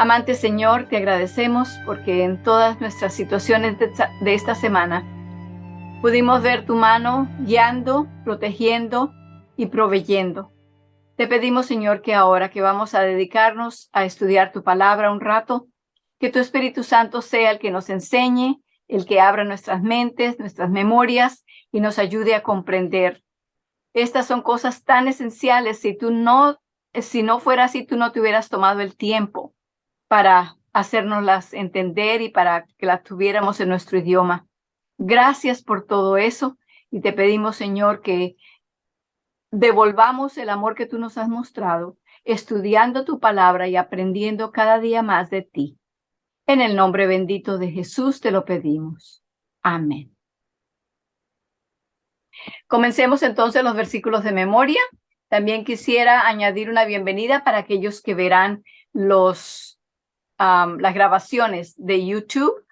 Amante Señor, te agradecemos porque en todas nuestras situaciones de esta semana pudimos ver tu mano guiando, protegiendo y proveyendo. Te pedimos, Señor, que ahora que vamos a dedicarnos a estudiar tu palabra un rato, que tu Espíritu Santo sea el que nos enseñe, el que abra nuestras mentes, nuestras memorias y nos ayude a comprender. Estas son cosas tan esenciales. Si no fuera así, tú no te hubieras tomado el tiempo para hacérnoslas entender y para que las tuviéramos en nuestro idioma. Gracias por todo eso y te pedimos, Señor, que devolvamos el amor que tú nos has mostrado, estudiando tu palabra y aprendiendo cada día más de ti. En el nombre bendito de Jesús te lo pedimos. Amén. Comencemos entonces los versículos de memoria. También quisiera añadir una bienvenida para aquellos que verán las grabaciones de YouTube.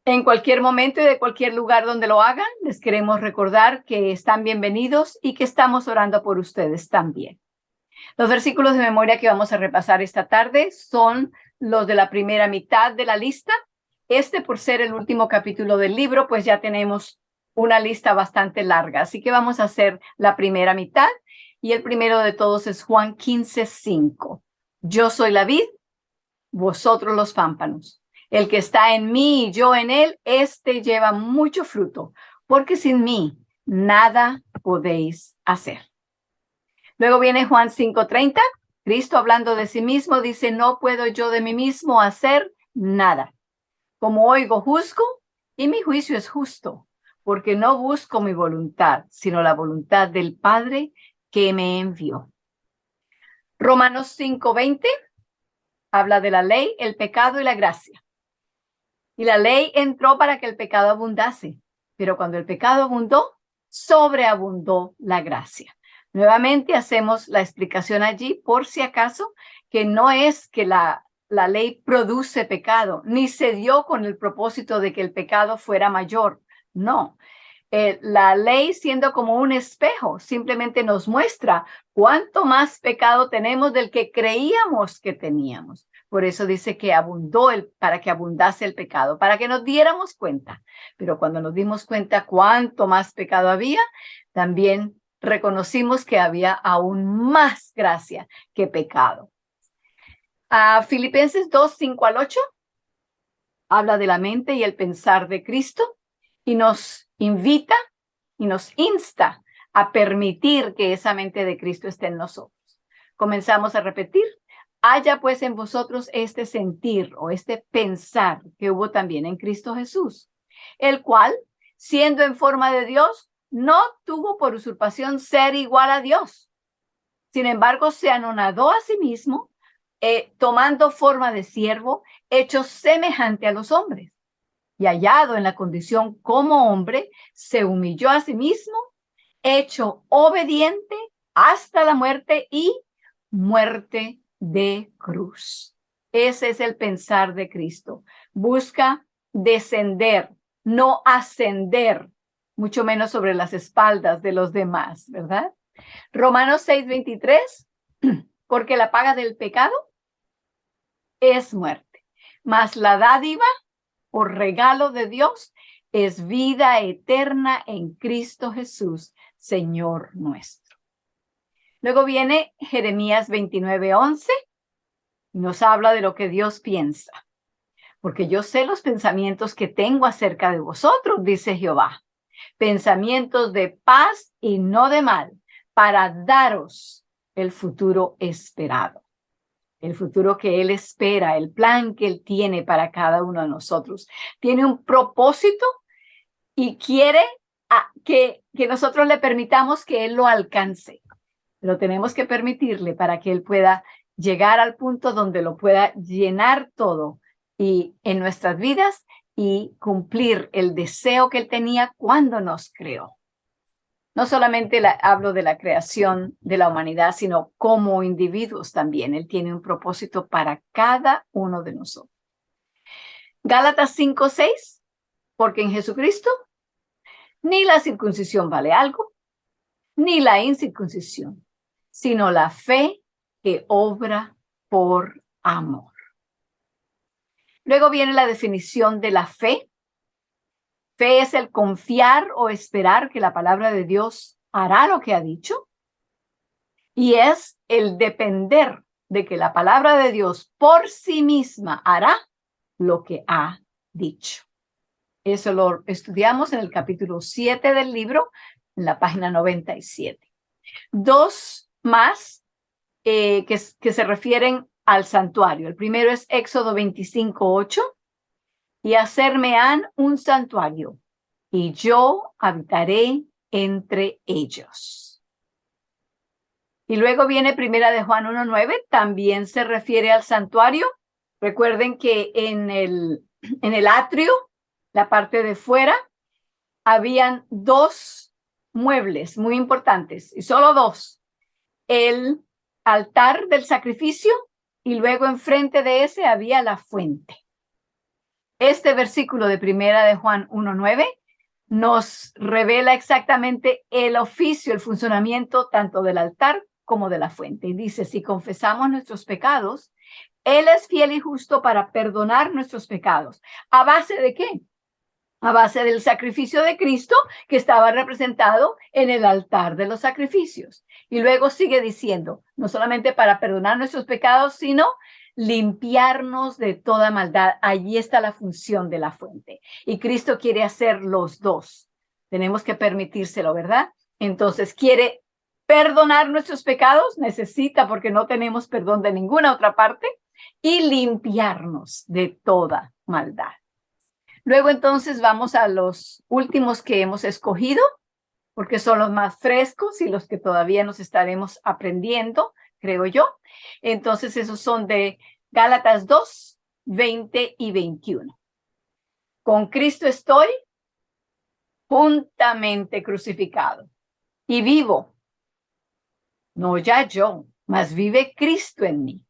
En cualquier momento y de cualquier lugar donde lo hagan, les queremos recordar que están bienvenidos y que estamos orando por ustedes también. Los versículos de memoria que vamos a repasar esta tarde son los de la primera mitad de la lista. Por ser el último capítulo del libro, pues ya tenemos una lista bastante larga. Así que vamos a hacer la primera mitad. Y el primero de todos es Juan 15:5. Yo soy la vid, vosotros los pámpanos. El que está en mí y yo en él, lleva mucho fruto, porque sin mí nada podéis hacer. Luego viene Juan 5:30. Cristo, hablando de sí mismo, dice: no puedo yo de mí mismo hacer nada. Como oigo, juzgo, y mi juicio es justo, porque no busco mi voluntad, sino la voluntad del Padre que me envió. Romanos 5:20 habla de la ley, el pecado y la gracia. Y la ley entró para que el pecado abundase, pero cuando el pecado abundó, sobreabundó la gracia. Nuevamente hacemos la explicación allí, por si acaso, que no es que la ley produce pecado, ni se dio con el propósito de que el pecado fuera mayor. No. La ley, siendo como un espejo, simplemente nos muestra cuánto más pecado tenemos del que creíamos que teníamos. Por eso dice que para que abundase el pecado, para que nos diéramos cuenta. Pero cuando nos dimos cuenta cuánto más pecado había, también reconocimos que había aún más gracia que pecado. Filipenses 2:5-8 habla de la mente y el pensar de Cristo y nos invita y nos insta a permitir que esa mente de Cristo esté en nosotros. Comenzamos a repetir: haya pues en vosotros este sentir o este pensar que hubo también en Cristo Jesús, el cual, siendo en forma de Dios, no tuvo por usurpación ser igual a Dios. Sin embargo, se anonadó a sí mismo, tomando forma de siervo, hecho semejante a los hombres. Y hallado en la condición como hombre, se humilló a sí mismo, hecho obediente hasta la muerte y muerte de cruz. Ese es el pensar de Cristo. Busca descender, no ascender, mucho menos sobre las espaldas de los demás, ¿verdad? Romanos 6:23, porque la paga del pecado es muerte, mas la dádiva por regalo de Dios es vida eterna en Cristo Jesús, Señor nuestro. Luego viene Jeremías 29:11 y nos habla de lo que Dios piensa. Porque yo sé los pensamientos que tengo acerca de vosotros, dice Jehová. Pensamientos de paz y no de mal, para daros el futuro esperado. El futuro que Él espera, el plan que Él tiene para cada uno de nosotros. Tiene un propósito y quiere que nosotros le permitamos que Él lo alcance. Pero tenemos que permitirle para que Él pueda llegar al punto donde lo pueda llenar todo y en nuestras vidas y cumplir el deseo que Él tenía cuando nos creó. No solamente hablo de la creación de la humanidad, sino como individuos también. Él tiene un propósito para cada uno de nosotros. Gálatas 5:6, porque en Jesucristo ni la circuncisión vale algo, ni la incircuncisión, sino la fe que obra por amor. Luego viene la definición de la fe. Fe es el confiar o esperar que la palabra de Dios hará lo que ha dicho. Y es el depender de que la palabra de Dios por sí misma hará lo que ha dicho. Eso lo estudiamos en el capítulo 7 del libro, en la página 97. Dos más que se refieren al santuario. El primero es Éxodo 25:8. Y hacerme han un santuario, y yo habitaré entre ellos. Y luego viene Primera de Juan 1:9, también se refiere al santuario. Recuerden que en el atrio, la parte de fuera, habían dos muebles muy importantes, y solo dos. El altar del sacrificio, y luego enfrente de ese había la fuente. Este versículo de Primera de Juan 1:9 nos revela exactamente el oficio, el funcionamiento tanto del altar como de la fuente. Y dice, si confesamos nuestros pecados, Él es fiel y justo para perdonar nuestros pecados. ¿A base de qué? A base del sacrificio de Cristo que estaba representado en el altar de los sacrificios. Y luego sigue diciendo, no solamente para perdonar nuestros pecados, sino limpiarnos de toda maldad. Allí está la función de la fuente. Y Cristo quiere hacer los dos. Tenemos que permitírselo, ¿verdad? Entonces, quiere perdonar nuestros pecados, necesita porque no tenemos perdón de ninguna otra parte, y limpiarnos de toda maldad. Luego entonces vamos a los últimos que hemos escogido, porque son los más frescos y los que todavía nos estaremos aprendiendo, creo yo. Entonces esos son de Gálatas 2, 20 y 21. Con Cristo estoy juntamente crucificado y vivo. No ya yo, mas vive Cristo en mí.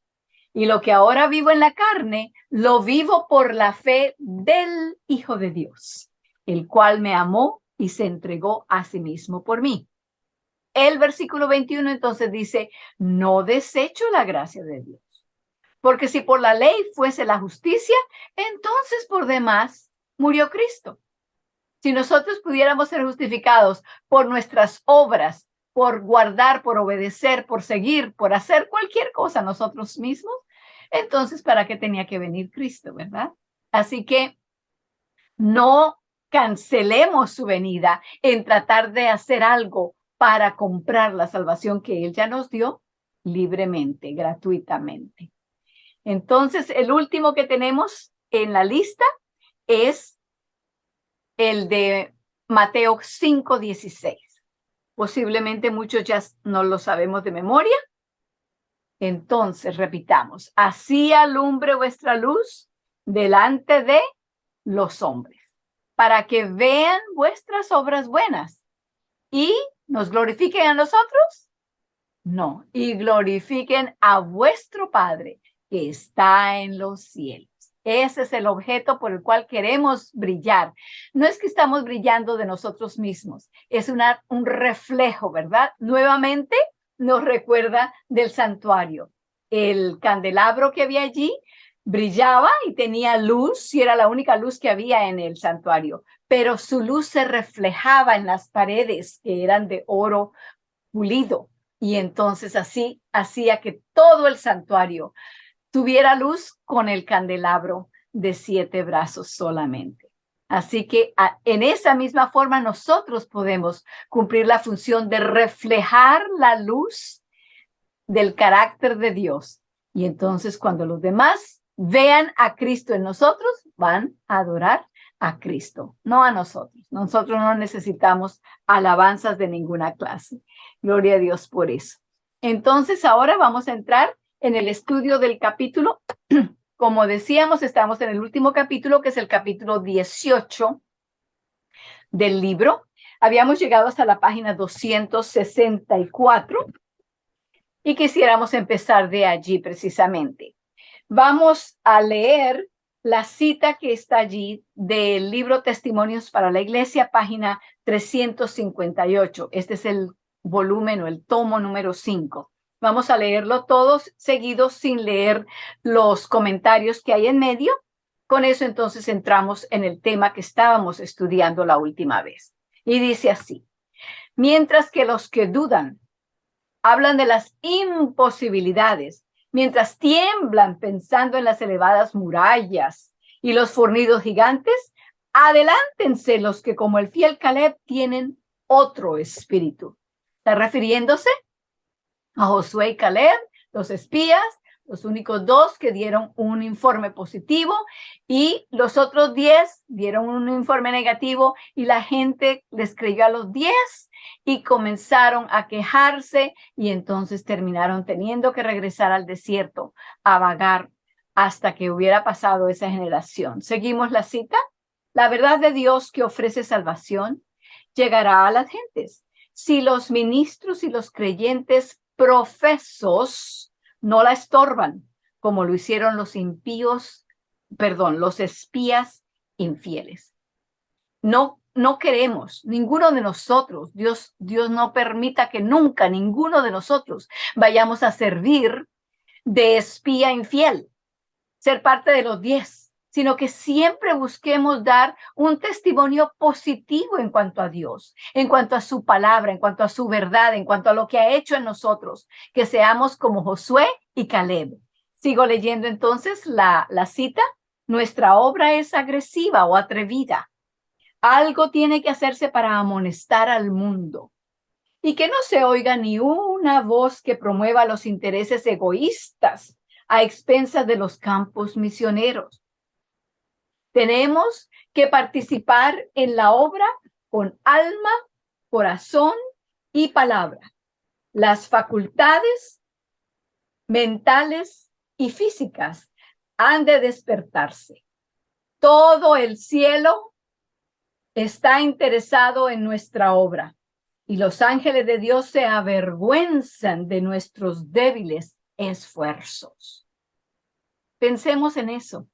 Y lo que ahora vivo en la carne, lo vivo por la fe del Hijo de Dios, el cual me amó y se entregó a sí mismo por mí. El versículo 21 entonces dice, no desecho la gracia de Dios, porque si por la ley fuese la justicia, entonces por demás murió Cristo. Si nosotros pudiéramos ser justificados por nuestras obras, por guardar, por obedecer, por seguir, por hacer cualquier cosa nosotros mismos, entonces, ¿para qué tenía que venir Cristo, verdad? Así que no cancelemos su venida en tratar de hacer algo para comprar la salvación que Él ya nos dio libremente, gratuitamente. Entonces, el último que tenemos en la lista es el de Mateo 5:16. Posiblemente muchos ya no lo sabemos de memoria. Entonces, repitamos, así alumbre vuestra luz delante de los hombres, para que vean vuestras obras buenas y nos glorifiquen a nosotros. No, y glorifiquen a vuestro Padre que está en los cielos. Ese es el objeto por el cual queremos brillar. No es que estamos brillando de nosotros mismos, es un reflejo, ¿verdad? Nuevamente nos recuerda del santuario. El candelabro que había allí brillaba y tenía luz, y era la única luz que había en el santuario, pero su luz se reflejaba en las paredes que eran de oro pulido. Y entonces así hacía que todo el santuario tuviera luz con el candelabro de 7 brazos solamente. Así que en esa misma forma nosotros podemos cumplir la función de reflejar la luz del carácter de Dios. Y entonces cuando los demás vean a Cristo en nosotros, van a adorar a Cristo, no a nosotros. Nosotros no necesitamos alabanzas de ninguna clase. Gloria a Dios por eso. Entonces ahora vamos a entrar en el estudio del capítulo. Como decíamos, estamos en el último capítulo, que es el capítulo 18 del libro. Habíamos llegado hasta la página 264 y quisiéramos empezar de allí precisamente. Vamos a leer la cita que está allí del libro Testimonios para la Iglesia, página 358. Este es el volumen o el tomo número 5. Vamos a leerlo todos seguidos sin leer los comentarios que hay en medio. con eso entonces entramos en el tema que estábamos estudiando la última vez. Y dice así: mientras que los que dudan hablan de las imposibilidades, mientras tiemblan pensando en las elevadas murallas y los fornidos gigantes, adelántense los que como el fiel Caleb tienen otro espíritu. Está refiriéndose a Josué y Caleb, los espías, los únicos dos que dieron un informe positivo, y los otros 10 dieron un informe negativo, y la gente les creyó a los 10 y comenzaron a quejarse, y entonces terminaron teniendo que regresar al desierto a vagar hasta que hubiera pasado esa generación. Seguimos la cita. La verdad de Dios que ofrece salvación llegará a las gentes si los ministros y los creyentes profesos no la estorban, como lo hicieron los los espías infieles. No queremos, ninguno de nosotros, Dios no permita que nunca ninguno de nosotros vayamos a servir de espía infiel, ser parte de los 10, sino que siempre busquemos dar un testimonio positivo en cuanto a Dios, en cuanto a su palabra, en cuanto a su verdad, en cuanto a lo que ha hecho en nosotros, que seamos como Josué y Caleb. Sigo leyendo entonces la cita. Nuestra obra es agresiva o atrevida. Algo tiene que hacerse para amonestar al mundo, y que no se oiga ni una voz que promueva los intereses egoístas a expensas de los campos misioneros. Tenemos que participar en la obra con alma, corazón y palabra. Las facultades mentales y físicas han de despertarse. Todo el cielo está interesado en nuestra obra, y los ángeles de Dios se avergüenzan de nuestros débiles esfuerzos. Pensemos en eso,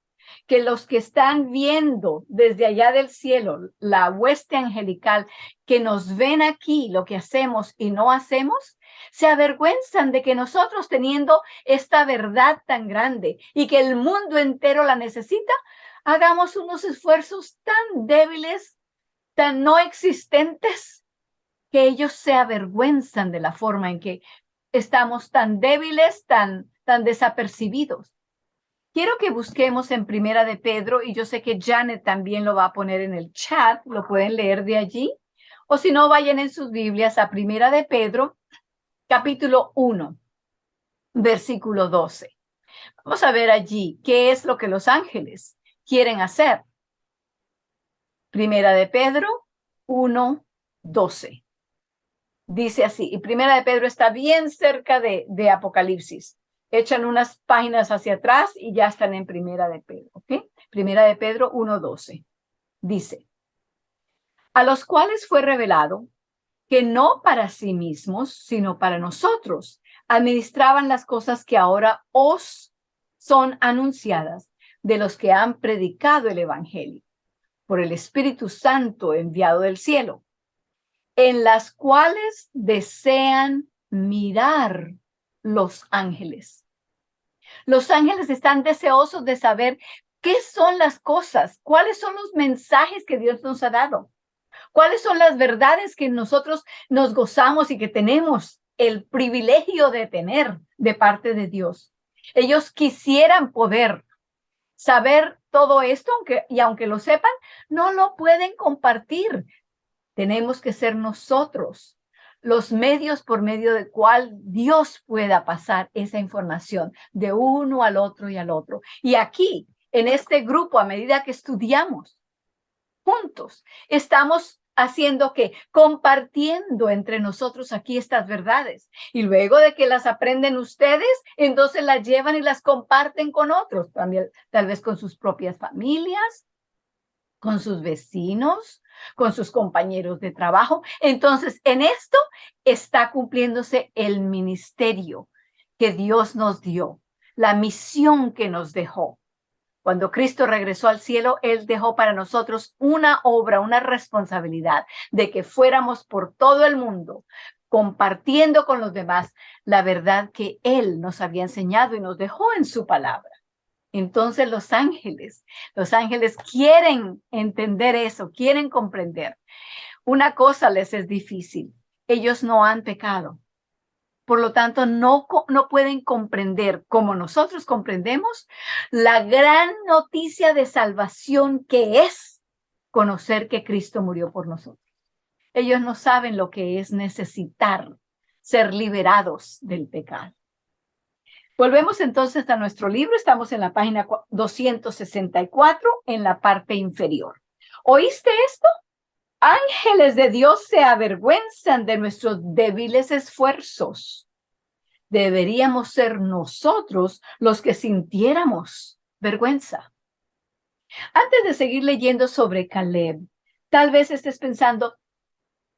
que los que están viendo desde allá del cielo, la hueste angelical, que nos ven aquí lo que hacemos y no hacemos, se avergüenzan de que nosotros, teniendo esta verdad tan grande y que el mundo entero la necesita, hagamos unos esfuerzos tan débiles, tan no existentes, que ellos se avergüenzan de la forma en que estamos tan débiles, tan desapercibidos. Quiero que busquemos en Primera de Pedro, y yo sé que Janet también lo va a poner en el chat, lo pueden leer de allí, o si no, vayan en sus Biblias a Primera de Pedro, capítulo 1, versículo 12. Vamos a ver allí qué es lo que los ángeles quieren hacer. Primera de Pedro 1, 12. Dice así, y Primera de Pedro está bien cerca de Apocalipsis. Echan unas páginas hacia atrás y ya están en Primera de Pedro, ¿ok? Primera de Pedro 1:12. Dice: a los cuales fue revelado que no para sí mismos, sino para nosotros, administraban las cosas que ahora os son anunciadas de los que han predicado el Evangelio, por el Espíritu Santo enviado del cielo, en las cuales desean mirar los ángeles. Los ángeles están deseosos de saber qué son las cosas, cuáles son los mensajes que Dios nos ha dado, cuáles son las verdades que nosotros nos gozamos y que tenemos el privilegio de tener de parte de Dios. Ellos quisieran poder saber todo esto, aunque lo sepan, no lo pueden compartir. Tenemos que ser nosotros los medios por medio del cual Dios pueda pasar esa información de uno al otro y al otro. Y aquí, en este grupo, a medida que estudiamos juntos, estamos haciendo que compartiendo entre nosotros aquí estas verdades. Y luego de que las aprenden ustedes, entonces las llevan y las comparten con otros, también, tal vez con sus propias familias, con sus vecinos, con sus compañeros de trabajo. Entonces, en esto está cumpliéndose el ministerio que Dios nos dio, la misión que nos dejó. Cuando Cristo regresó al cielo, Él dejó para nosotros una obra, una responsabilidad de que fuéramos por todo el mundo, compartiendo con los demás la verdad que Él nos había enseñado y nos dejó en su palabra. Entonces los ángeles quieren entender eso, quieren comprender. Una cosa les es difícil. Ellos no han pecado. Por lo tanto, no pueden comprender, como nosotros comprendemos, la gran noticia de salvación que es conocer que Cristo murió por nosotros. Ellos no saben lo que es necesitar ser liberados del pecado. Volvemos entonces a nuestro libro. Estamos en la página 264, en la parte inferior. ¿Oíste esto? Ángeles de Dios se avergüenzan de nuestros débiles esfuerzos. Deberíamos ser nosotros los que sintiéramos vergüenza. Antes de seguir leyendo sobre Caleb, tal vez estés pensando,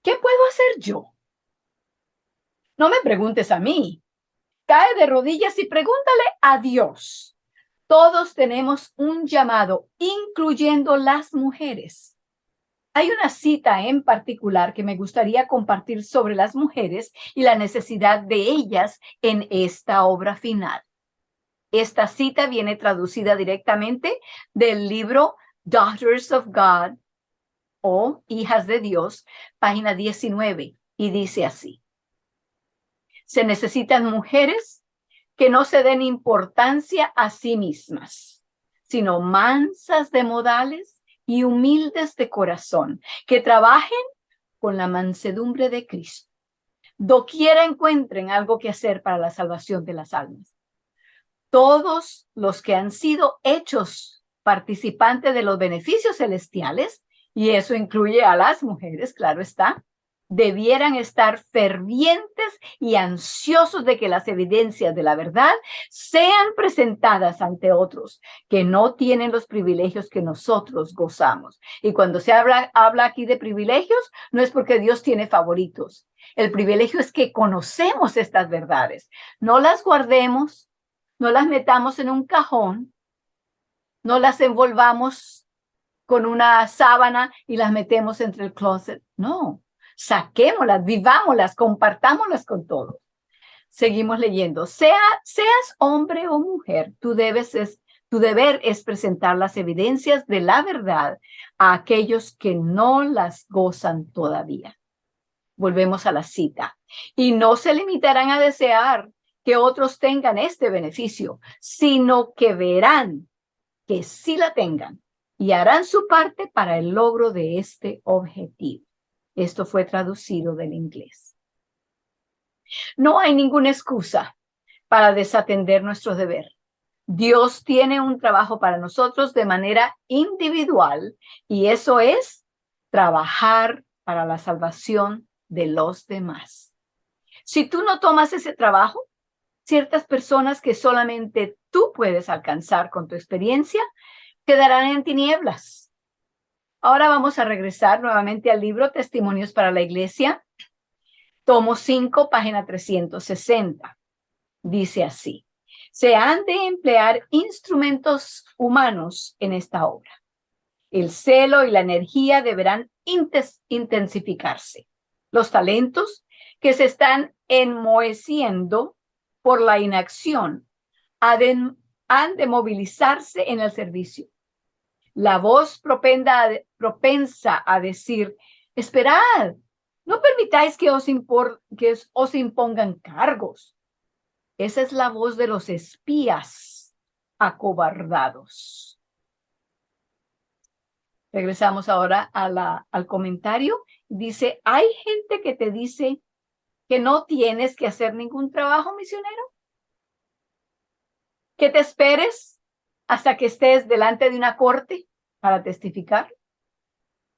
¿qué puedo hacer yo? No me preguntes a mí. Cae de rodillas y pregúntale a Dios. Todos tenemos un llamado, incluyendo las mujeres. Hay una cita en particular que me gustaría compartir sobre las mujeres y la necesidad de ellas en esta obra final. Esta cita viene traducida directamente del libro Daughters of God o Hijas de Dios, página 19, y dice así: se necesitan mujeres que no se den importancia a sí mismas, sino mansas de modales y humildes de corazón, que trabajen con la mansedumbre de Cristo. Doquiera encuentren algo que hacer para la salvación de las almas. Todos los que han sido hechos participantes de los beneficios celestiales, y eso incluye a las mujeres, claro está, debieran estar fervientes y ansiosos de que las evidencias de la verdad sean presentadas ante otros que no tienen los privilegios que nosotros gozamos. Y cuando se habla aquí de privilegios, no es porque Dios tiene favoritos. El privilegio es que conocemos estas verdades. No las guardemos, no las metamos en un cajón, no las envolvamos con una sábana y las metemos entre el closet. No, saquémoslas, vivámoslas, compartámoslas con todos. Seguimos leyendo. Seas hombre o mujer, tu deber es presentar las evidencias de la verdad a aquellos que no las gozan todavía. Volvemos a la cita. Y no se limitarán a desear que otros tengan este beneficio, sino que verán que sí la tengan y harán su parte para el logro de este objetivo. Esto fue traducido del inglés. No hay ninguna excusa para desatender nuestro deber. Dios tiene un trabajo para nosotros de manera individual y eso es trabajar para la salvación de los demás. Si tú no tomas ese trabajo, ciertas personas que solamente tú puedes alcanzar con tu experiencia quedarán en tinieblas. Ahora vamos a regresar nuevamente al libro Testimonios para la Iglesia, tomo 5, página 360. Dice así: se han de emplear instrumentos humanos en esta obra. El celo y la energía deberán intensificarse. Los talentos que se están enmoheciendo por la inacción han de movilizarse en el servicio. La voz propensa a decir, esperad, no permitáis que os impongan cargos. Esa es la voz de los espías acobardados. Regresamos ahora al comentario. Dice, hay gente que te dice que no tienes que hacer ningún trabajo misionero, que te esperes hasta que estés delante de una corte para testificar.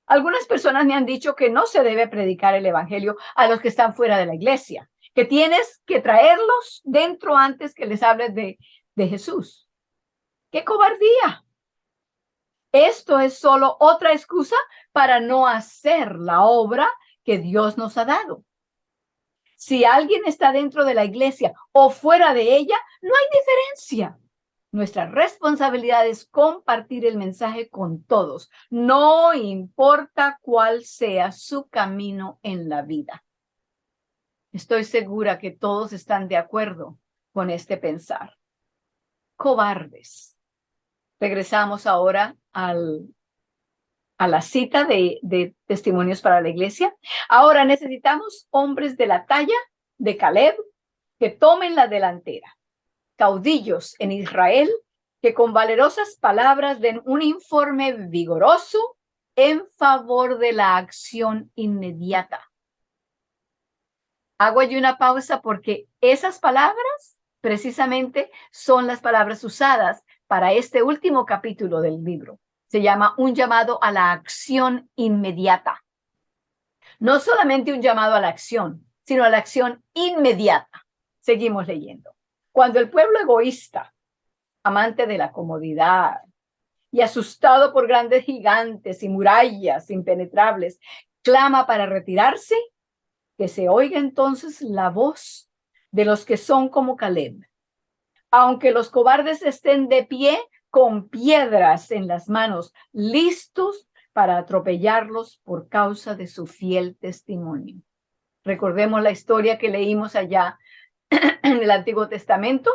Algunas personas me han dicho que no se debe predicar el evangelio a los que están fuera de la iglesia, que tienes que traerlos dentro antes que les hables de Jesús. ¡Qué cobardía! Esto es solo otra excusa para no hacer la obra que Dios nos ha dado. Si alguien está dentro de la iglesia o fuera de ella, no hay diferencia. Nuestra responsabilidad es compartir el mensaje con todos, no importa cuál sea su camino en la vida. Estoy segura que todos están de acuerdo con este pensar. Cobardes. Regresamos ahora a la cita de testimonios para la iglesia. Ahora necesitamos hombres de la talla de Caleb que tomen la delantera, caudillos en Israel que con valerosas palabras den un informe vigoroso en favor de la acción inmediata. Hago allí una pausa porque esas palabras precisamente son las palabras usadas para este último capítulo del libro. Se llama un llamado a la acción inmediata. No solamente un llamado a la acción, sino a la acción inmediata. Seguimos leyendo. Cuando el pueblo egoísta, amante de la comodidad y asustado por grandes gigantes y murallas impenetrables, clama para retirarse, que se oiga entonces la voz de los que son como Caleb. Aunque los cobardes estén de pie con piedras en las manos, listos para atropellarlos por causa de su fiel testimonio. Recordemos la historia que leímos allá en el Antiguo Testamento,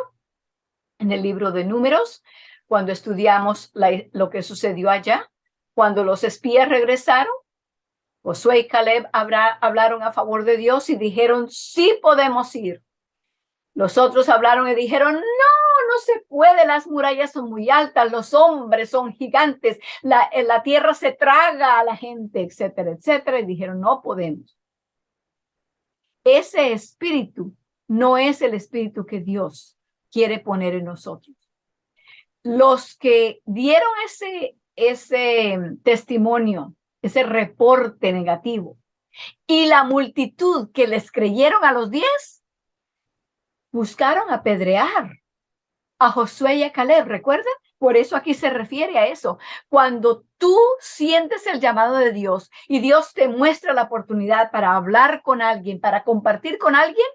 en el libro de Números, cuando estudiamos lo que sucedió allá, cuando los espías regresaron. Josué y Caleb hablaron a favor de Dios y dijeron, sí podemos ir. Los otros hablaron y dijeron, no se puede, las murallas son muy altas, los hombres son gigantes, la tierra se traga a la gente, etcétera, etcétera. Y dijeron, no podemos. Ese espíritu no es el espíritu que Dios quiere poner en nosotros. Los que dieron ese testimonio, ese reporte negativo, y la multitud que les creyeron a los 10, buscaron apedrear a Josué y a Caleb, ¿recuerdan? Por eso aquí se refiere a eso. Cuando tú sientes el llamado de Dios y Dios te muestra la oportunidad para hablar con alguien, para compartir con alguien,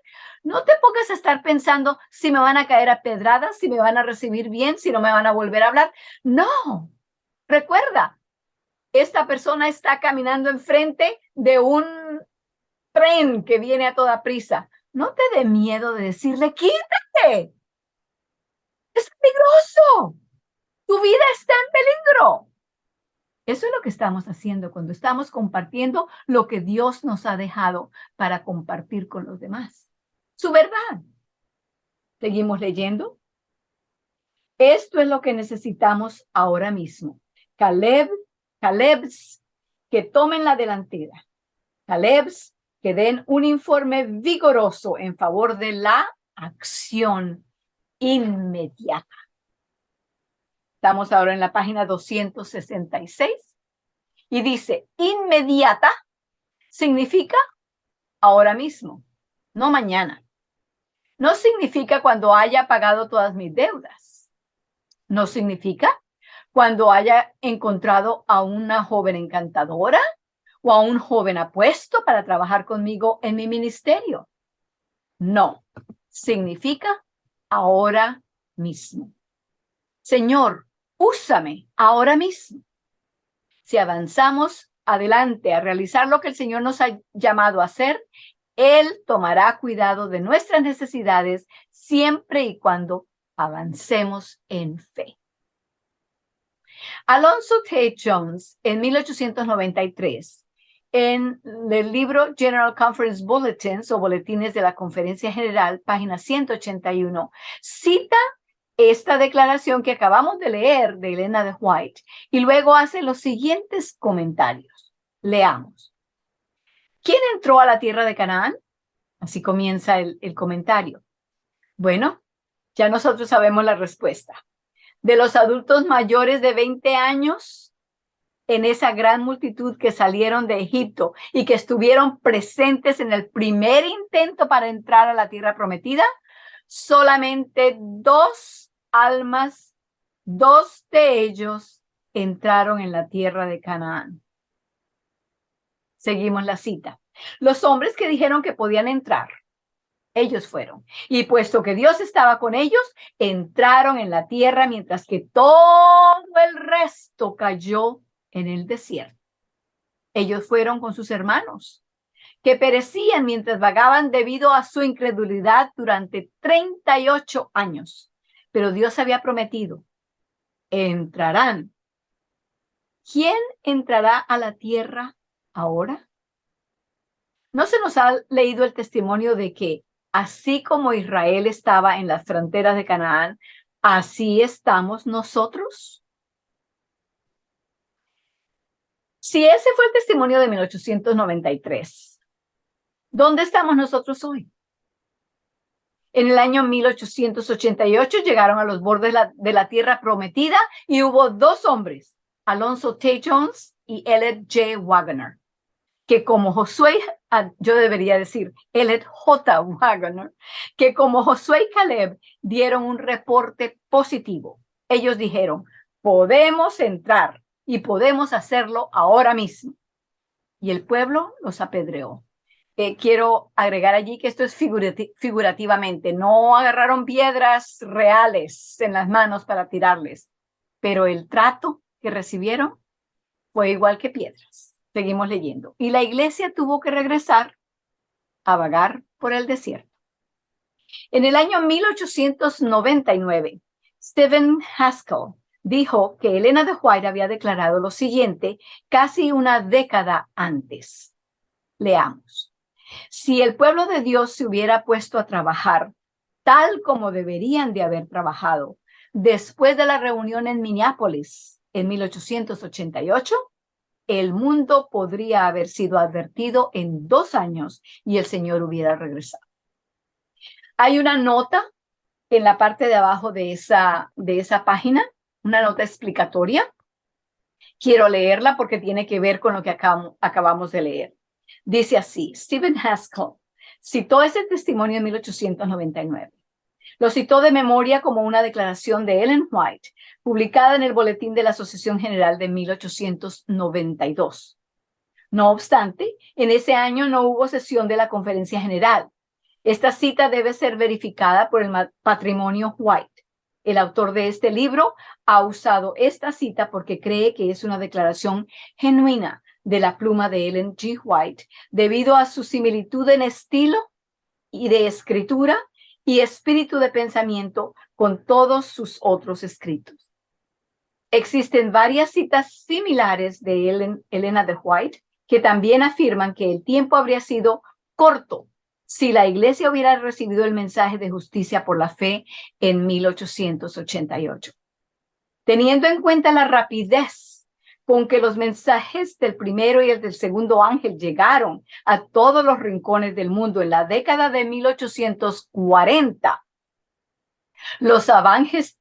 no te pongas a estar pensando si me van a caer a pedradas, si me van a recibir bien, si no me van a volver a hablar. No, recuerda, esta persona está caminando enfrente de un tren que viene a toda prisa. No te dé miedo de decirle, quítate. Es peligroso. Tu vida está en peligro. Eso es lo que estamos haciendo cuando estamos compartiendo lo que Dios nos ha dejado para compartir con los demás. Su verdad. Seguimos leyendo. Esto es lo que necesitamos ahora mismo. Calebs que tomen la delantera. Calebs que den un informe vigoroso en favor de la acción inmediata. Estamos ahora en la página 266 y dice, inmediata significa ahora mismo, no mañana. No significa cuando haya pagado todas mis deudas. No significa cuando haya encontrado a una joven encantadora o a un joven apuesto para trabajar conmigo en mi ministerio. No, significa ahora mismo. Señor, úsame ahora mismo. Si avanzamos adelante a realizar lo que el Señor nos ha llamado a hacer, Él tomará cuidado de nuestras necesidades siempre y cuando avancemos en fe. Alonzo T. Jones, en 1893, en el libro General Conference Bulletins o Boletines de la Conferencia General, página 181, cita esta declaración que acabamos de leer de Elena de White y luego hace los siguientes comentarios. Leamos. ¿Quién entró a la tierra de Canaán? Así comienza el comentario. Bueno, ya nosotros sabemos la respuesta. De los adultos mayores de 20 años, en esa gran multitud que salieron de Egipto y que estuvieron presentes en el primer intento para entrar a la tierra prometida, solamente 2 almas, 2 de ellos entraron en la tierra de Canaán. Seguimos la cita. Los hombres que dijeron que podían entrar, ellos fueron. Y puesto que Dios estaba con ellos, entraron en la tierra mientras que todo el resto cayó en el desierto. Ellos fueron con sus hermanos, que perecían mientras vagaban debido a su incredulidad durante 38 años. Pero Dios había prometido entrarán. ¿Quién entrará a la tierra ahora? ¿No se nos ha leído el testimonio de que así como Israel estaba en las fronteras de Canaán, así estamos nosotros? Si ese fue el testimonio de 1893, ¿dónde estamos nosotros hoy? En el año 1888 llegaron a los bordes de la tierra prometida y hubo dos hombres, Alonzo T. Jones y Elliot J. Waggoner, que como Josué, yo debería decir Elliot J. Waggoner, que como Josué y Caleb dieron un reporte positivo. Ellos dijeron, podemos entrar y podemos hacerlo ahora mismo. Y el pueblo los apedreó. Quiero agregar allí que esto es figurativamente. No agarraron piedras reales en las manos para tirarles, pero el trato que recibieron fue igual que piedras. Seguimos leyendo. Y la iglesia tuvo que regresar a vagar por el desierto. En el año 1899, Stephen Haskell dijo que Elena de White había declarado lo siguiente casi una década antes. Leamos. Si el pueblo de Dios se hubiera puesto a trabajar tal como deberían de haber trabajado después de la reunión en Minneapolis en 1888, el mundo podría haber sido advertido en 2 años y el Señor hubiera regresado. Hay una nota en la parte de abajo de esa página, una nota explicatoria. Quiero leerla porque tiene que ver con lo que acabamos de leer. Dice así, Stephen Haskell citó ese testimonio en 1899. Lo citó de memoria como una declaración de Ellen White, publicada en el Boletín de la Asociación General de 1892. No obstante, en ese año no hubo sesión de la Conferencia General. Esta cita debe ser verificada por el Patrimonio White. El autor de este libro ha usado esta cita porque cree que es una declaración genuina de la pluma de Ellen G. White, debido a su similitud en estilo y de escritura y espíritu de pensamiento con todos sus otros escritos. Existen varias citas similares de Elena de White que también afirman que el tiempo habría sido corto si la iglesia hubiera recibido el mensaje de justicia por la fe en 1888. Teniendo en cuenta la rapidez con que los mensajes del primero y el del segundo ángel llegaron a todos los rincones del mundo en la década de 1840, los avances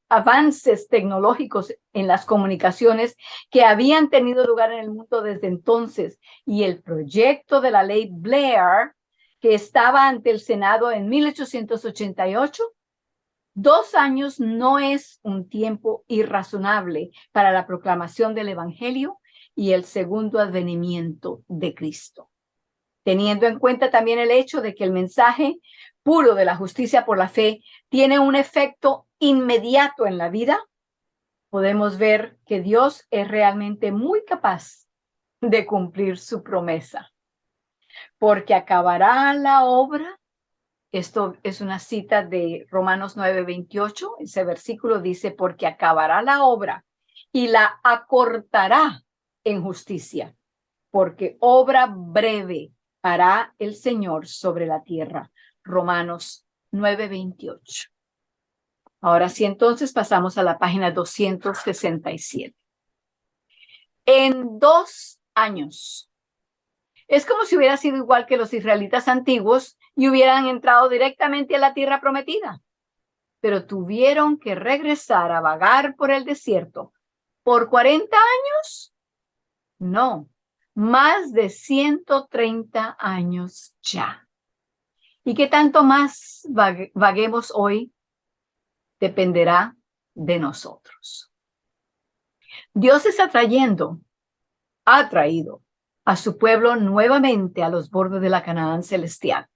tecnológicos en las comunicaciones que habían tenido lugar en el mundo desde entonces y el proyecto de la ley Blair que estaba ante el Senado en 1888, 2 años no es un tiempo irrazonable para la proclamación del Evangelio y el segundo advenimiento de Cristo. Teniendo en cuenta también el hecho de que el mensaje puro de la justicia por la fe tiene un efecto inmediato en la vida, podemos ver que Dios es realmente muy capaz de cumplir su promesa. Porque acabará la obra. Esto es una cita de Romanos 9:28. Ese versículo dice, porque acabará la obra y la acortará en justicia, porque obra breve hará el Señor sobre la tierra. Romanos 9:28. Ahora sí, entonces pasamos a la página 267. En 2 años. Es como si hubiera sido igual que los israelitas antiguos y hubieran entrado directamente a la tierra prometida. Pero tuvieron que regresar a vagar por el desierto. ¿Por 40 años? No, más de 130 años ya. ¿Y qué tanto más vaguemos hoy? Dependerá de nosotros. Dios está ha traído a su pueblo nuevamente a los bordes de la Canaán celestial.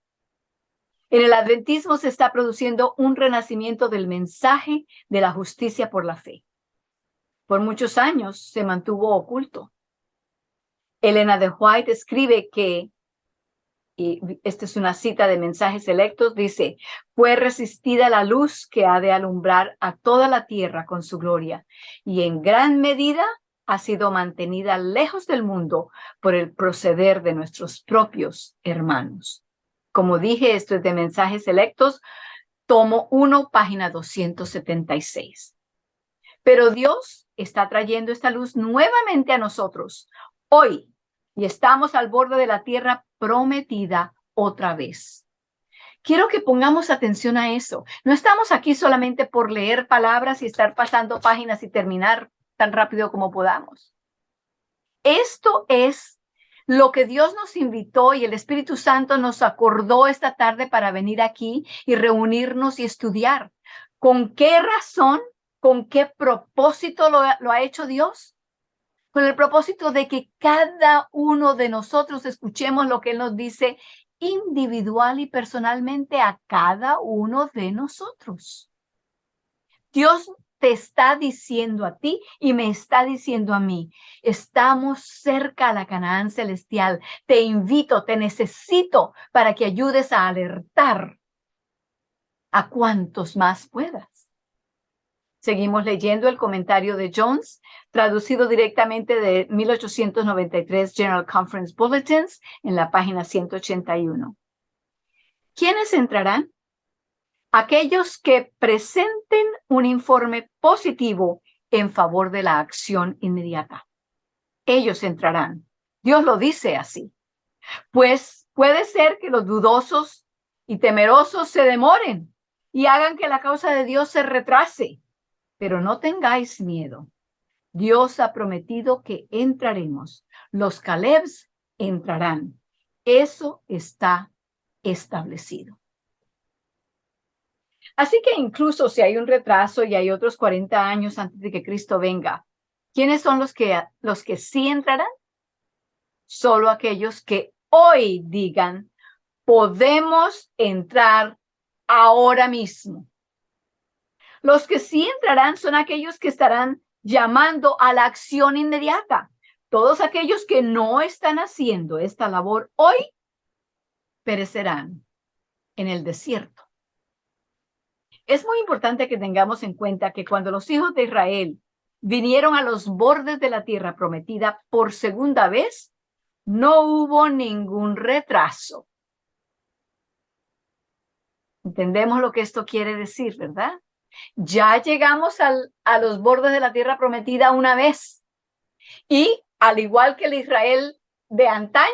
En el adventismo se está produciendo un renacimiento del mensaje de la justicia por la fe. Por muchos años se mantuvo oculto. Elena de White escribe que y esta es una cita de Mensajes Selectos, dice: fue resistida la luz que ha de alumbrar a toda la tierra con su gloria, y en gran medida ha sido mantenida lejos del mundo por el proceder de nuestros propios hermanos. Como dije, esto es de Mensajes Selectos, tomo 1, página 276. Pero Dios está trayendo esta luz nuevamente a nosotros hoy, y estamos al borde de la tierra prometida otra vez. Quiero que pongamos atención a eso. No estamos aquí solamente por leer palabras y estar pasando páginas y terminar tan rápido como podamos. Esto es lo que Dios nos invitó y el Espíritu Santo nos acordó esta tarde para venir aquí y reunirnos y estudiar. ¿Con qué razón? ¿Con qué propósito lo ha hecho Dios? Con el propósito de que cada uno de nosotros escuchemos lo que Él nos dice individual y personalmente a cada uno de nosotros. Dios te está diciendo a ti y me está diciendo a mí: estamos cerca a la Canaán celestial. Te invito, te necesito para que ayudes a alertar a cuantos más puedas. Seguimos leyendo el comentario de Jones, traducido directamente de 1893 General Conference Bulletins en la página 181. ¿Quiénes entrarán? Aquellos que presenten un informe positivo en favor de la acción inmediata. Ellos entrarán. Dios lo dice así. Pues puede ser que los dudosos y temerosos se demoren y hagan que la causa de Dios se retrase. Pero no tengáis miedo. Dios ha prometido que entraremos. Los Calebs entrarán. Eso está establecido. Así que incluso si hay un retraso y hay otros 40 años antes de que Cristo venga, ¿quiénes son los que sí entrarán? Solo aquellos que hoy digan: podemos entrar ahora mismo. Los que sí entrarán son aquellos que estarán llamando a la acción inmediata. Todos aquellos que no están haciendo esta labor hoy perecerán en el desierto. Es muy importante que tengamos en cuenta que cuando los hijos de Israel vinieron a los bordes de la tierra prometida por segunda vez, no hubo ningún retraso. Entendemos lo que esto quiere decir, ¿verdad? Ya llegamos a los bordes de la tierra prometida una vez. Y al igual que el Israel de antaño,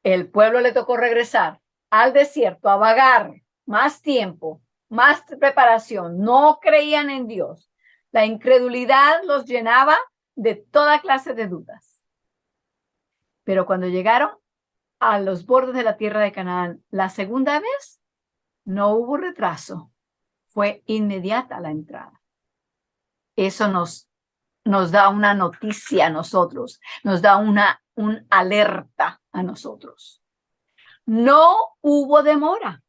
el pueblo le tocó regresar al desierto a vagar más tiempo, más preparación. No creían en Dios. La incredulidad los llenaba de toda clase de dudas. Pero cuando llegaron a los bordes de la tierra de Canaán la segunda vez, no hubo retraso. Fue inmediata la entrada. Eso nos da una noticia a nosotros, nos da un alerta a nosotros. No hubo demora,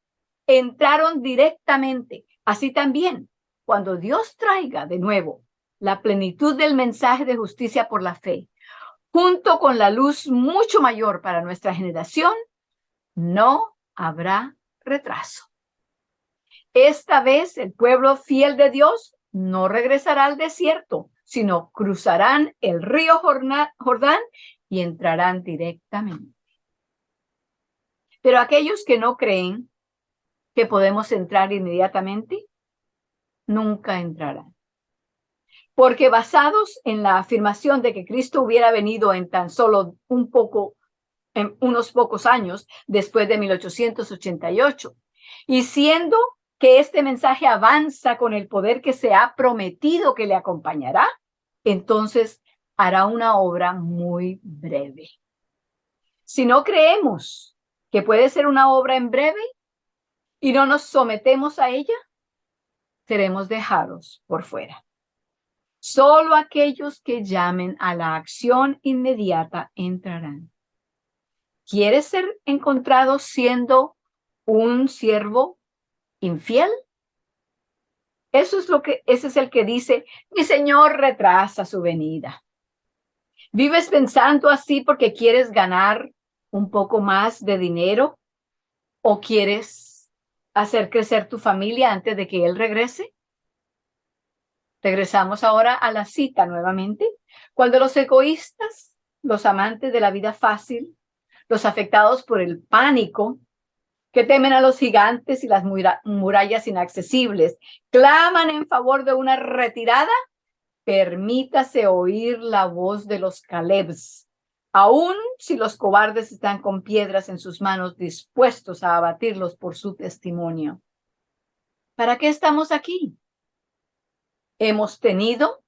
entraron directamente. Así también, cuando Dios traiga de nuevo la plenitud del mensaje de justicia por la fe, junto con la luz mucho mayor para nuestra generación, no habrá retraso. Esta vez el pueblo fiel de Dios no regresará al desierto, sino cruzarán el río Jordán y entrarán directamente. Pero aquellos que no creen que podemos entrar inmediatamente, nunca entrarán. Porque basados en la afirmación de que Cristo hubiera venido en tan solo en unos pocos años después de 1888, y siendo que este mensaje avanza con el poder que se ha prometido que le acompañará, entonces hará una obra muy breve. Si no creemos que puede ser una obra en breve y no nos sometemos a ella, seremos dejados por fuera. Solo aquellos que llamen a la acción inmediata entrarán. ¿Quieres ser encontrado siendo un siervo infiel? Ese es el que dice: mi Señor retrasa su venida. ¿Vives pensando así porque quieres ganar un poco más de dinero o quieres hacer crecer tu familia antes de que Él regrese? Regresamos ahora a la cita nuevamente. Cuando los egoístas, los amantes de la vida fácil, los afectados por el pánico, que temen a los gigantes y las murallas inaccesibles, claman en favor de una retirada, permítase oír la voz de los Calebs, aun si los cobardes están con piedras en sus manos dispuestos a abatirlos por su testimonio. ¿Para qué estamos aquí? Hemos tenido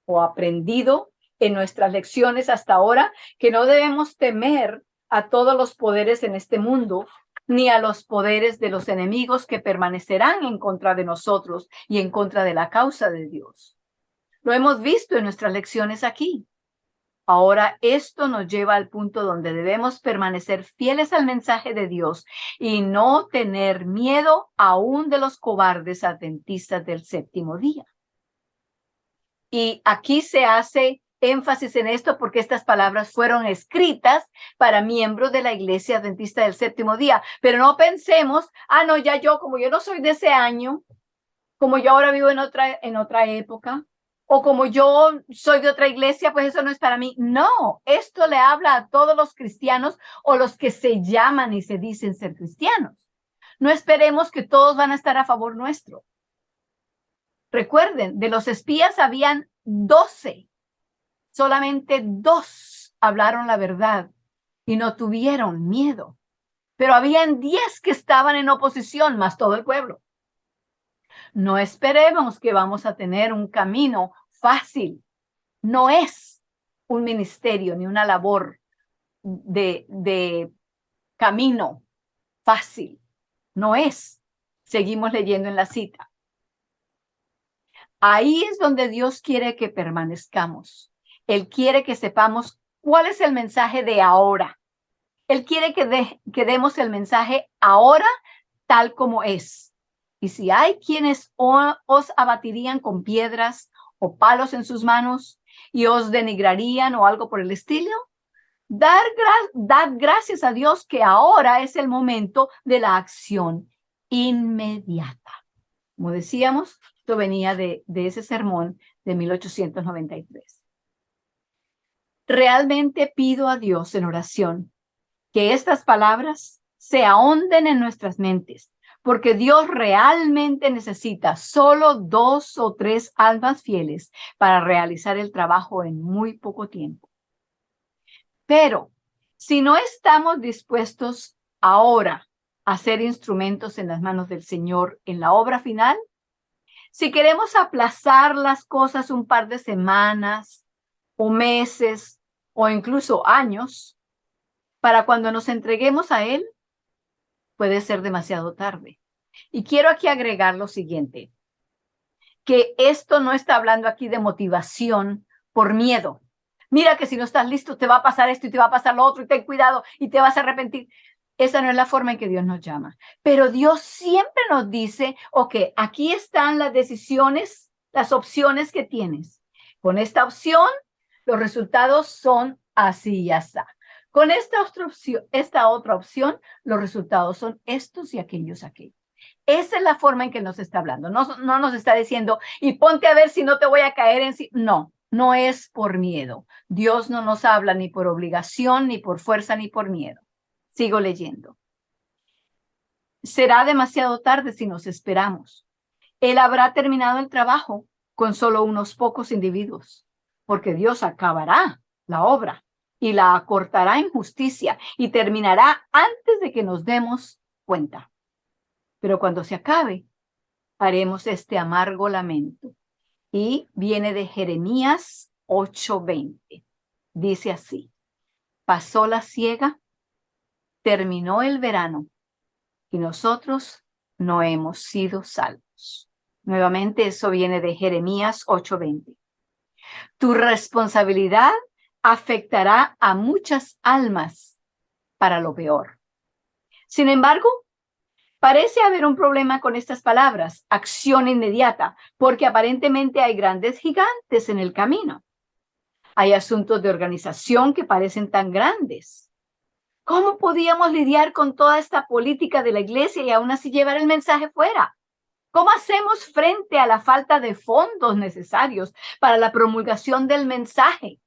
o aprendido en nuestras lecciones hasta ahora que no debemos temer a todos los poderes en este mundo, ni a los poderes de los enemigos que permanecerán en contra de nosotros y en contra de la causa de Dios. Lo hemos visto en nuestras lecciones aquí. Ahora esto nos lleva al punto donde debemos permanecer fieles al mensaje de Dios y no tener miedo aún de los cobardes adventistas del séptimo día. Y aquí se hace énfasis en esto porque estas palabras fueron escritas para miembros de la Iglesia Adventista del Séptimo Día. Pero no pensemos, no, ya yo, como yo no soy de ese año, como yo ahora vivo en otra época, o como yo soy de otra iglesia, pues eso no es para mí. No, esto le habla a todos los cristianos o los que se llaman y se dicen ser cristianos. No esperemos que todos van a estar a favor nuestro. Recuerden, de los espías habían 12. Solamente 2 hablaron la verdad y no tuvieron miedo. Pero habían 10 que estaban en oposición, más todo el pueblo. No esperemos que vamos a tener un camino fácil. No es un ministerio ni una labor de camino fácil. No es. Seguimos leyendo en la cita. Ahí es donde Dios quiere que permanezcamos. Él quiere que sepamos cuál es el mensaje de ahora. Él quiere que demos el mensaje ahora tal como es. Y si hay quienes os abatirían con piedras o palos en sus manos y os denigrarían o algo por el estilo, dad gracias a Dios que ahora es el momento de la acción inmediata. Como decíamos, esto venía de ese sermón de 1893. Realmente pido a Dios en oración que estas palabras se ahonden en nuestras mentes, porque Dios realmente necesita solo 2 o 3 almas fieles para realizar el trabajo en muy poco tiempo. Pero si no estamos dispuestos ahora a ser instrumentos en las manos del Señor en la obra final, si queremos aplazar las cosas un par de semanas o meses o incluso años, para cuando nos entreguemos a Él, puede ser demasiado tarde. Y quiero aquí agregar lo siguiente, que esto no está hablando aquí de motivación por miedo. Mira que si no estás listo te va a pasar esto y te va a pasar lo otro y ten cuidado y te vas a arrepentir. Esa no es la forma en que Dios nos llama. Pero Dios siempre nos dice, ok, aquí están las decisiones, las opciones que tienes. Con esta opción, los resultados son así y así. Con esta otra opción, los resultados son estos y aquellos. Esa es la forma en que nos está hablando. No nos está diciendo, y ponte a ver si no te voy a caer en sí. No, no es por miedo. Dios no nos habla ni por obligación, ni por fuerza, ni por miedo. Sigo leyendo. Será demasiado tarde si nos esperamos. Él habrá terminado el trabajo con solo unos pocos individuos, porque Dios acabará la obra y la acortará en justicia y terminará antes de que nos demos cuenta. Pero cuando se acabe, haremos este amargo lamento. Y viene de Jeremías 8:20. Dice así: pasó la siega, terminó el verano y nosotros no hemos sido salvos. Nuevamente, eso viene de Jeremías 8:20. Tu responsabilidad afectará a muchas almas para lo peor. Sin embargo, parece haber un problema con estas palabras, acción inmediata, porque aparentemente hay grandes gigantes en el camino. Hay asuntos de organización que parecen tan grandes. ¿Cómo podíamos lidiar con toda esta política de la iglesia y aún así llevar el mensaje fuera? ¿Cómo hacemos frente a la falta de fondos necesarios para la promulgación del mensaje?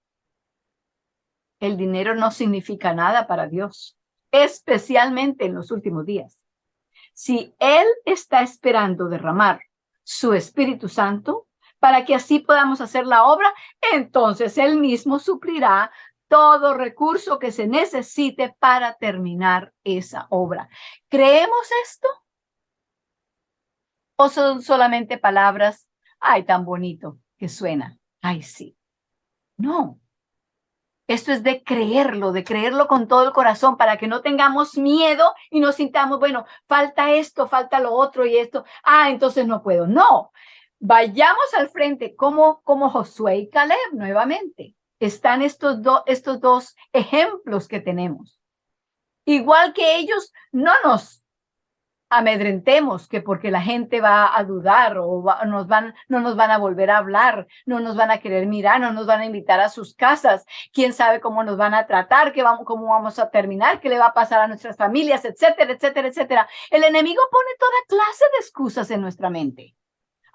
El dinero no significa nada para Dios, especialmente en los últimos días. Si Él está esperando derramar su Espíritu Santo para que así podamos hacer la obra, entonces Él mismo suplirá todo recurso que se necesite para terminar esa obra. ¿Creemos esto? ¿O son solamente palabras? Ay, tan bonito que suena. Ay, sí. No. Esto es de creerlo con todo el corazón para que no tengamos miedo y nos sintamos, bueno, falta esto, falta lo otro y esto. Ah, entonces no puedo. No. Vayamos al frente como Josué y Caleb nuevamente. Están estos dos ejemplos que tenemos. Igual que ellos, no nos amedrentemos que porque la gente va a dudar o no nos van a volver a hablar, no nos van a querer mirar, no nos van a invitar a sus casas, quién sabe cómo nos van a tratar, cómo vamos a terminar, qué le va a pasar a nuestras familias, etcétera, etcétera, etcétera. El enemigo pone toda clase de excusas en nuestra mente.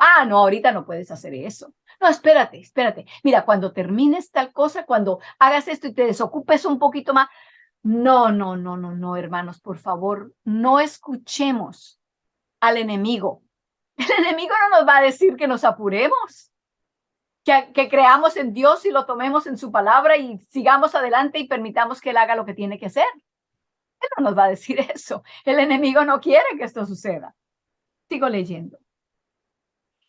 Ah, no, ahorita no puedes hacer eso. No, espérate. Mira, cuando termines tal cosa, cuando hagas esto y te desocupes un poquito más, no, hermanos, por favor, no escuchemos al enemigo. El enemigo no nos va a decir que nos apuremos, que creamos en Dios y lo tomemos en su palabra y sigamos adelante y permitamos que Él haga lo que tiene que hacer. Él no nos va a decir eso. El enemigo no quiere que esto suceda. Sigo leyendo.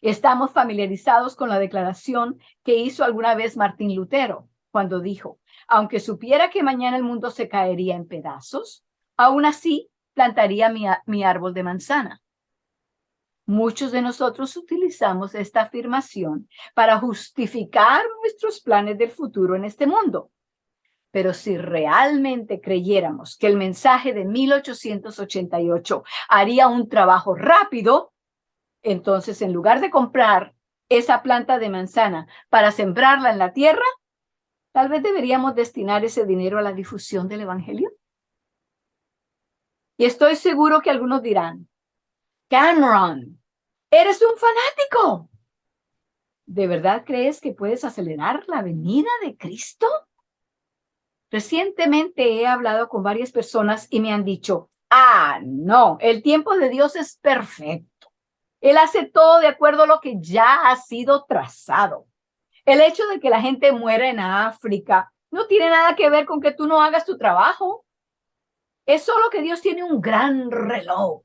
Estamos familiarizados con la declaración que hizo alguna vez Martín Lutero cuando dijo: aunque supiera que mañana el mundo se caería en pedazos, aún así plantaría mi árbol de manzana. Muchos de nosotros utilizamos esta afirmación para justificar nuestros planes del futuro en este mundo. Pero si realmente creyéramos que el mensaje de 1888 haría un trabajo rápido, entonces en lugar de comprar esa planta de manzana para sembrarla en la tierra, tal vez deberíamos destinar ese dinero a la difusión del evangelio. Y estoy seguro que algunos dirán: Cameron, eres un fanático. ¿De verdad crees que puedes acelerar la venida de Cristo? Recientemente he hablado con varias personas y me han dicho: no, el tiempo de Dios es perfecto. Él hace todo de acuerdo a lo que ya ha sido trazado. El hecho de que la gente muera en África no tiene nada que ver con que tú no hagas tu trabajo. Es solo que Dios tiene un gran reloj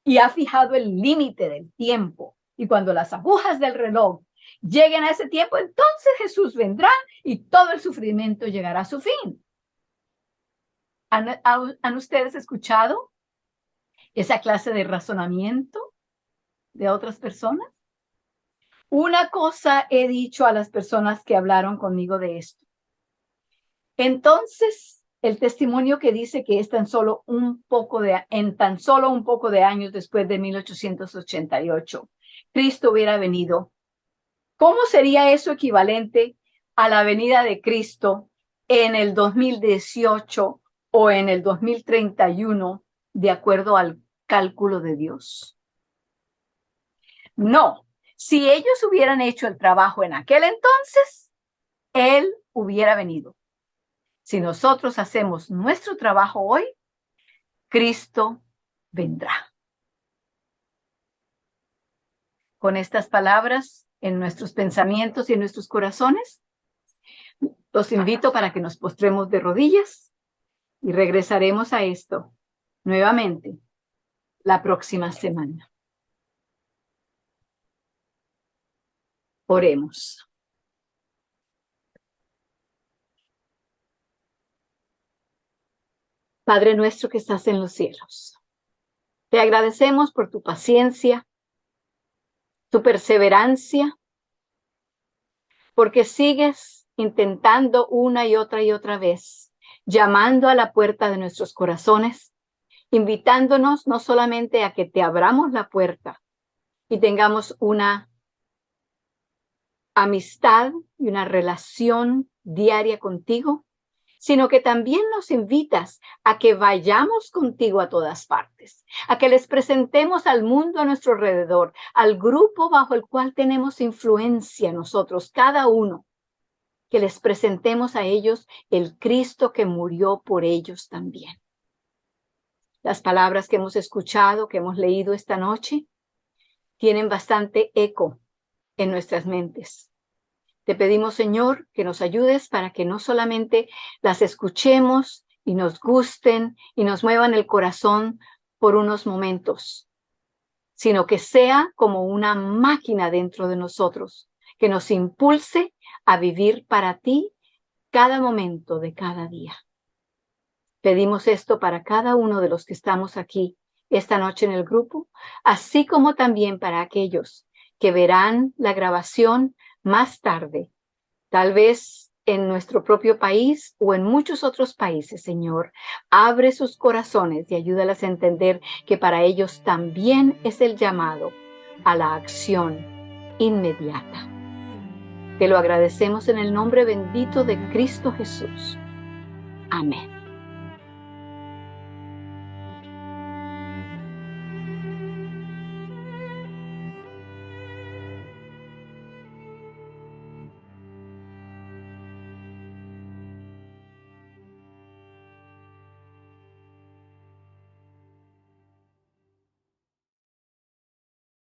y ha fijado el límite del tiempo. Y cuando las agujas del reloj lleguen a ese tiempo, entonces Jesús vendrá y todo el sufrimiento llegará a su fin. ¿Han ustedes escuchado esa clase de razonamiento de otras personas? Una cosa he dicho a las personas que hablaron conmigo de esto. Entonces, el testimonio que dice que es en tan solo un poco de años después de 1888, Cristo hubiera venido. ¿Cómo sería eso equivalente a la venida de Cristo en el 2018 o en el 2031, de acuerdo al cálculo de Dios? No, si ellos hubieran hecho el trabajo en aquel entonces, Él hubiera venido. Si nosotros hacemos nuestro trabajo hoy, Cristo vendrá. Con estas palabras en nuestros pensamientos y en nuestros corazones, los invito para que nos postremos de rodillas y regresaremos a esto nuevamente la próxima semana. Oremos. Padre nuestro que estás en los cielos, te agradecemos por tu paciencia, tu perseverancia, porque sigues intentando una y otra vez, llamando a la puerta de nuestros corazones, invitándonos no solamente a que te abramos la puerta y tengamos una amistad y una relación diaria contigo, sino que también nos invitas a que vayamos contigo a todas partes, a que les presentemos al mundo a nuestro alrededor, al grupo bajo el cual tenemos influencia nosotros, cada uno, que les presentemos a ellos el Cristo que murió por ellos también. Las palabras que hemos escuchado, que hemos leído esta noche, tienen bastante eco en nuestras mentes. Te pedimos, Señor, que nos ayudes para que no solamente las escuchemos y nos gusten y nos muevan el corazón por unos momentos, sino que sea como una máquina dentro de nosotros, que nos impulse a vivir para ti cada momento de cada día. Pedimos esto para cada uno de los que estamos aquí esta noche en el grupo, así como también para aquellos que verán la grabación más tarde, tal vez en nuestro propio país o en muchos otros países, Señor. Abre sus corazones y ayúdalas a entender que para ellos también es el llamado a la acción inmediata. Te lo agradecemos en el nombre bendito de Cristo Jesús. Amén.